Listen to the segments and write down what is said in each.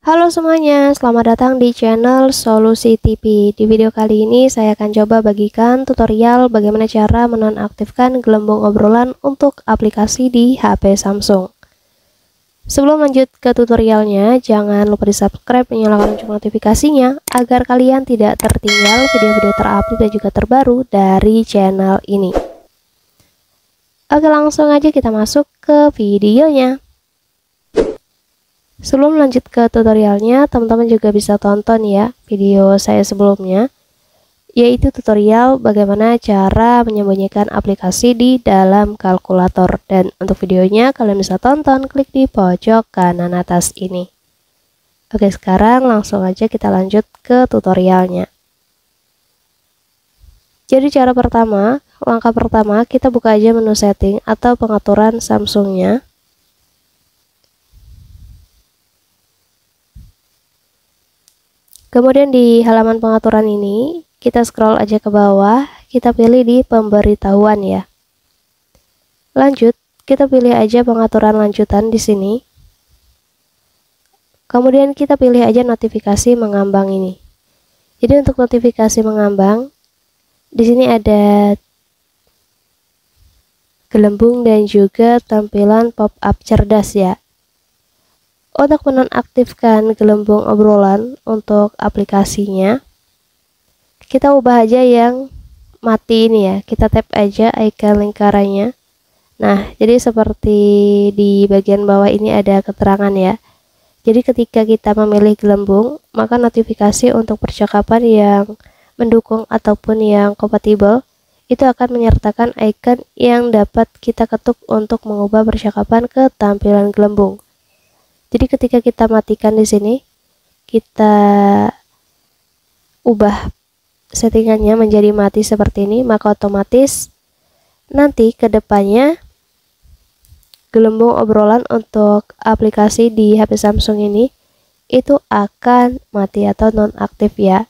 Halo semuanya, selamat datang di channel Solusi TV. Di video kali ini saya akan coba bagikan tutorial bagaimana cara menonaktifkan gelembung obrolan untuk aplikasi di HP Samsung. Sebelum lanjut ke tutorialnya, jangan lupa di subscribe dan nyalakan lonceng notifikasinya agar kalian tidak tertinggal video-video terupdate dan juga terbaru dari channel ini. Oke, langsung aja kita masuk ke videonya. Sebelum lanjut ke tutorialnya, teman-teman juga bisa tonton ya video saya sebelumnya, yaitu tutorial bagaimana cara menyembunyikan aplikasi di dalam kalkulator. Dan untuk videonya kalian bisa tonton, klik di pojok kanan atas ini. Oke, sekarang langsung aja kita lanjut ke tutorialnya. Jadi langkah pertama kita buka aja menu setting atau pengaturan Samsungnya. Kemudian di halaman pengaturan ini, kita scroll aja ke bawah, kita pilih di pemberitahuan ya. Lanjut, kita pilih aja pengaturan lanjutan di sini. Kemudian kita pilih aja notifikasi mengambang ini. Jadi untuk notifikasi mengambang, di sini ada gelembung dan juga tampilan pop-up cerdas ya. Untuk menonaktifkan gelembung obrolan untuk aplikasinya, kita ubah aja yang mati ini ya. Kita tap aja icon lingkarannya. Nah, jadi seperti di bagian bawah ini ada keterangan ya. Jadi ketika kita memilih gelembung, maka notifikasi untuk percakapan yang mendukung ataupun yang kompatibel itu akan menyertakan icon yang dapat kita ketuk untuk mengubah percakapan ke tampilan gelembung. Jadi ketika kita matikan di sini, kita ubah settingannya menjadi mati seperti ini, maka otomatis nanti ke depannya gelembung obrolan untuk aplikasi di HP Samsung ini itu akan mati atau nonaktif ya.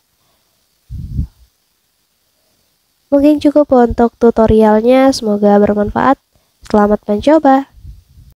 Mungkin cukup untuk tutorialnya, semoga bermanfaat. Selamat mencoba.